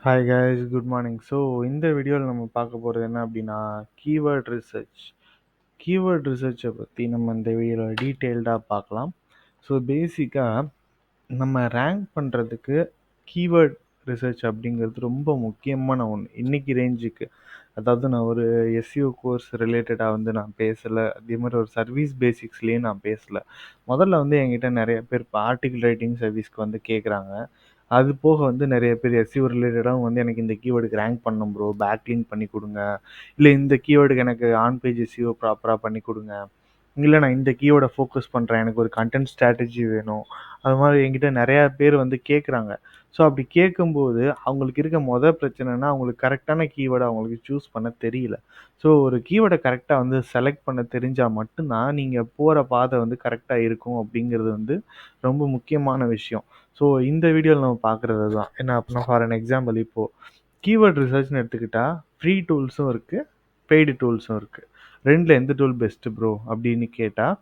Hi guys, good morning. So இந்த வீடியோவில் நம்ம பார்க்க போகிறது என்ன அப்படின்னா, கீவேர்ட் ரிசர்ச். கீவேர்ட் ரிசர்ச்சை பற்றி நம்ம இந்த வீடியோவில் டீட்டெயில்டாக பார்க்கலாம். ஸோ பேசிக்காக நம்ம ரேங்க் பண்ணுறதுக்கு கீவேர்ட் ரிசர்ச் அப்படிங்கிறது ரொம்ப முக்கியமான ஒன்று இன்னைக்கு ரேஞ்சுக்கு. அதாவது நான் ஒரு எஸ்இஓ கோர்ஸ் ரிலேட்டடாக நான் பேசலை, அதே மாதிரி ஒரு சர்வீஸ் பேசிக்ஸ்லேயும் நான் பேசலை. முதல்ல என்கிட்ட நிறைய பேர் இப்போ ஆர்டிகல் ரைட்டிங் சர்வீஸ்க்கு கேட்குறாங்க. அது போக நிறைய பேர் எஸ்இஓ ரிலேட்டடாகவும் எனக்கு இந்த கீவேர்டுக்கு ரேங்க் பண்ணணும் ப்ரோ, பேக்லிங்க் பண்ணி கொடுங்க, இல்லை இந்த கீவேர்டுக்கு எனக்கு ஆன் பேஜ் எஸ்இஓ ப்ராப்பராக பண்ணி கொடுங்க, இல்லை நான் இந்த கீவேர்டை ஃபோக்கஸ் பண்ணுறேன், எனக்கு ஒரு கண்டென்ட் ஸ்ட்ராட்டஜி வேணும். அது மாதிரி என்கிட்ட நிறையா பேர் கேட்குறாங்க. ஸோ அப்படி கேட்கும்போது அவங்களுக்கு இருக்க பிரச்சனைனா, அவங்களுக்கு கரெக்டான கீவேர்டை அவங்களுக்கு சூஸ் பண்ண தெரியல. ஸோ ஒரு கீவேர்டை கரெக்டாக செலக்ட் பண்ண தெரிஞ்சால் மட்டும்தான் நீங்கள் போகிற பாதை கரெக்டாக இருக்கும் அப்படிங்கிறது ரொம்ப முக்கியமான விஷயம். ஸோ இந்த வீடியோவில் நம்ம பார்க்குறது தான் என்ன அப்படின்னா, ஃபார் அன் எக்ஸாம்பிள் இப்போது கீவேர்ட் ரிசர்ச்னு எடுத்துக்கிட்டால் ஃப்ரீ டூல்ஸும் இருக்குது, பெய்டு டூல்ஸும் இருக்குது. ரெண்டில் எந்த டூல் பெஸ்ட்டு ப்ரோ அப்படின்னு கேட்டால்,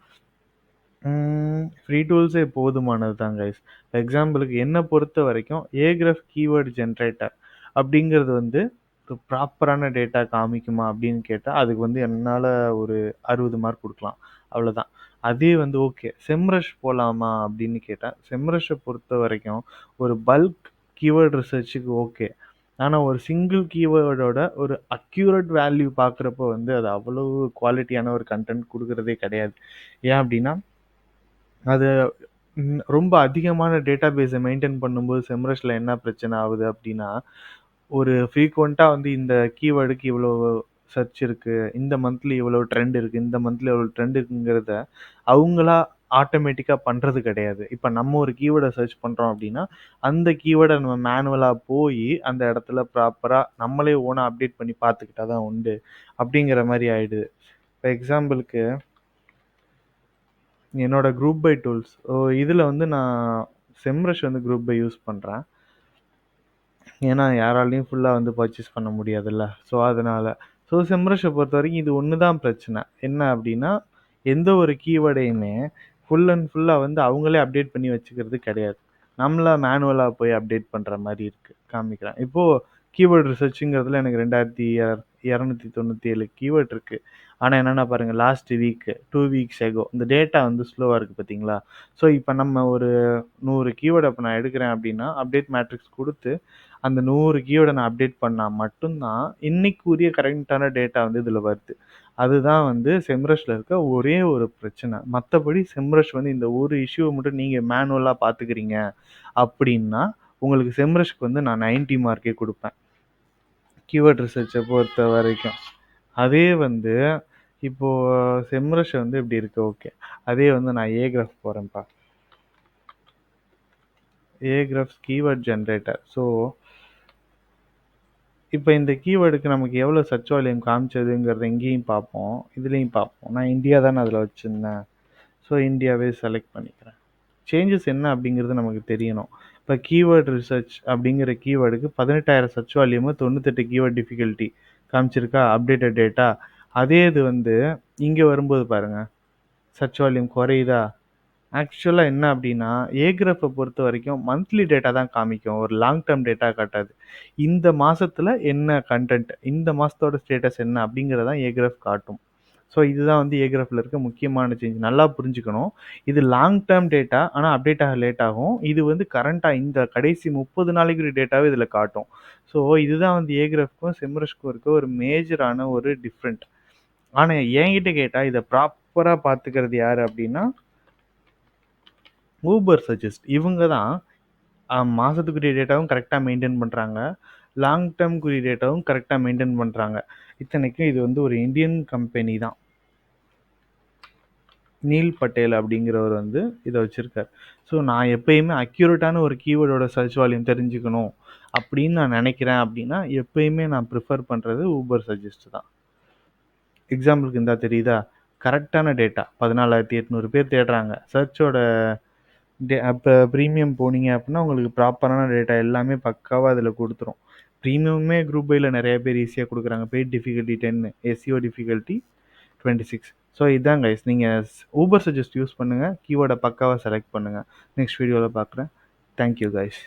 ஃப்ரீ டூல்ஸே போதுமானது தான் கைஸ். எக்ஸாம்பிளுக்கு என்னை பொறுத்த வரைக்கும் ஏக்ரஃப் கீவேர்டு ஜென்ரேட்டர் அப்படிங்கிறது ஒரு ப்ராப்பரான டேட்டா காமிக்குமா அப்படின்னு கேட்டால், அதுக்கு என்னால் ஒரு 60 மார்க் கொடுக்கலாம், அவ்வளோதான். அதே ஓகே செம்ரஷ் போகலாமா அப்படின்னு கேட்டால், செம்ரஷை பொறுத்த வரைக்கும் ஒரு பல்க் கீவேர்டு ரிசர்ச்சுக்கு ஓகே. ஆனால் ஒரு சிங்கிள் கீவேர்டோட ஒரு அக்யூரேட் வேல்யூ பார்க்குறப்போ அது அவ்வளவு குவாலிட்டியான ஒரு கண்டென்ட் கொடுக்குறதே கிடையாது. ஏன் அப்படின்னா, அது ரொம்ப அதிகமான டேட்டா பேஸை மெயின்டைன் பண்ணும்போது செம்ரஷில் என்ன பிரச்சனை ஆகுது அப்படின்னா, ஒரு ஃப்ரீக்வெண்ட்டாக இந்த கீவேர்டுக்கு இவ்வளோ சர்ச் இருக்குது, இந்த மந்த்லி இவ்வளோ ட்ரெண்ட் இருக்குது, இந்த மந்த்லி எவ்வளோ ட்ரெண்ட் இருக்குங்கிறத அவங்களா ஆட்டோமேட்டிக்காக பண்ணுறது கிடையாது. இப்போ நம்ம ஒரு கீவேர்டை சர்ச் பண்ணுறோம் அப்படின்னா, அந்த கீவேர்டை நம்ம மேனுவலாக போய் அந்த இடத்துல ப்ராப்பராக நம்மளே ஓனாக அப்டேட் பண்ணி பார்த்துக்கிட்டா தான் உண்டு அப்படிங்கிற மாதிரி ஆயிடுது. இப்போ எக்ஸாம்பிளுக்கு என்னோட குரூப் பை டூல்ஸ், இதில் நான் செம்ரஷ் குரூப் பை யூஸ் பண்ணுறேன். ஏன்னா யாராலையும் ஃபுல்லாக பர்ச்சேஸ் பண்ண முடியாதுல்ல. ஸோ அதனால் செம்ரஷை பொறுத்த வரைக்கும் இது ஒன்று தான் பிரச்சனை. என்ன அப்படின்னா, எந்த ஒரு கீவேர்டையுமே ஃபுல் அண்ட் ஃபுல்லாக அவங்களே அப்டேட் பண்ணி வச்சுக்கிறது கிடையாது. நம்மளா மேனுவலாக போய் அப்டேட் பண்ணுற மாதிரி இருக்குது. காமிக்கிறேன். இப்போது கீவேர்டு ரிசர்ச்சுங்கிறதுல எனக்கு 2297 கீவேர்ட் இருக்குது. ஆனால் என்னென்னா பாருங்கள், லாஸ்ட் வீக்கு 2 வீக்ஸ் எகோ இந்த டேட்டா ஸ்லோவாக இருக்குது பார்த்தீங்களா. ஸோ இப்போ நம்ம ஒரு 100 கீவேர்டு இப்போ நான் எடுக்கிறேன் அப்படின்னா, அப்டேட் மேட்ரிக்ஸ் கொடுத்து அந்த 100 கீவேர்டை நான் அப்டேட் பண்ணால் மட்டும்தான் இன்னைக்குரிய கரெக்டான டேட்டா இதில் வருது. அதுதான் செம்ரஷில் இருக்க ஒரே ஒரு பிரச்சனை. மற்றபடி செம்ரஷ் இந்த ஒரு இஷ்யூவை மட்டும் நீங்கள் மேனுவலாக பார்த்துக்கிறீங்க அப்படின்னா, உங்களுக்கு செம்ரஷ்க்கு நான் 90 மார்க்கே கொடுப்பேன் கீவேர்ட் ரிசர்ச்சை பொறுத்த வரைக்கும். அதே இப்போது செம்ரஷ் இப்படி இருக்கு, ஓகே. அதே நான் ஏக்ரஃப் போகிறேன்ப்பா, ஏக்ரஃப் கீவேர்ட் ஜென்ரேட்டர். ஸோ இப்போ இந்த கீவேர்டுக்கு நமக்கு எவ்வளோ சர்ச் வால்யூம் காமிச்சதுங்கிறத இங்கேயும் பார்ப்போம், இதுலேயும் பார்ப்போம். நான் இந்தியா தானே அதில் வச்சுருந்தேன். ஸோ இந்தியாவே செலக்ட் பண்ணிக்கிறேன். சேஞ்சஸ் என்ன அப்படிங்கிறது நமக்கு தெரியணும். இப்போ கீவேர்ட் ரிசர்ச் அப்படிங்கிற கீவேர்டுக்கு 18,000 சர்ச் வால்யூமு, 98 கீவேர்ட் டிஃபிகல்ட்டி காமிச்சிருக்கா அப்டேட்டட் டேட்டா. அதே இது இங்கே வரும்போது பாருங்கள், சர்ச் வால்யூம் குறையுதா. ஆக்சுவலாக என்ன அப்படின்னா, ஏக்ரஃபை பொறுத்த வரைக்கும் மந்த்லி டேட்டா தான் காமிக்கும், ஒரு லாங் டேர்ம் டேட்டா காட்டாது. இந்த மாதத்தில் என்ன கண்டென்ட், இந்த மாதத்தோட ஸ்டேட்டஸ் என்ன அப்படிங்கிறதான் ஏக்ரஃப் காட்டும். ஸோ இதுதான் ஏக்ரஃபில் இருக்க முக்கியமான சேஞ்ச். நல்லா புரிஞ்சுக்கணும். இது லாங் டேர்ம் டேட்டா, ஆனால் அப்டேட் ஆக லேட் ஆகும். இது கரண்ட்டாக இந்த கடைசி 30 நாளைக்கு டேட்டாவே இதில் காட்டும். ஸோ இதுதான் ஏக்ரஃப்க்கும் செம்ரஷ்க்கும் இருக்க ஒரு மேஜரான ஒரு டிஃப்ரெண்ட். ஆனால் என்கிட்ட கேட்டால் இதை ப்ராப்பராக பார்த்துக்கிறது யார் அப்படின்னா, ஊபர் சஜஸ்ட். இவங்க தான் மாதத்துக்குரிய டேட்டாவும் கரெக்டாக மெயின்டைன் பண்ணுறாங்க, லாங் டேர்ம்க்குரிய டேட்டாவும் கரெக்டாக மெயின்டைன் பண்ணுறாங்க. இத்தனைக்கும் இது ஒரு இந்தியன் கம்பெனி தான். நீல் பட்டேல் அப்படிங்கிறவர் இதை வச்சுருக்கார். ஸோ நான் எப்பயுமே அக்யூரேட்டான ஒரு கீவேர்டோட சர்ச் வால்யூம் தெரிஞ்சுக்கணும் அப்படின்னு நான் நினைக்கிறேன் அப்படின்னா, எப்பயுமே நான் ப்ரிஃபர் பண்ணுறது ஊபர் சஜஸ்ட் தான். எக்ஸாம்பிளுக்கு இருந்தால் தெரியுதா, கரெக்டான டேட்டா 14,800 பேர் தேடுறாங்க. சர்ச்சோட அப்போ ப்ரீமியம் போனீங்க அப்படின்னா உங்களுக்கு ப்ராப்பரான டேட்டா எல்லாமே பக்காவாக அதில் கொடுத்துரும். ப்ரீமியமே குரூப் பையில் நிறைய பேர் ஈஸியாக கொடுக்குறாங்க. Paid difficulty 10, SEO difficulty 26. So இதான் கைஸ், நீங்கள் ஊபர் சஜஸ்ட் யூஸ் பண்ணுங்கள், கீவேர்டை பக்காவாக செலக்ட் பண்ணுங்கள். நெக்ஸ்ட் வீடியோவில் பார்க்குறேன். Thank you guys.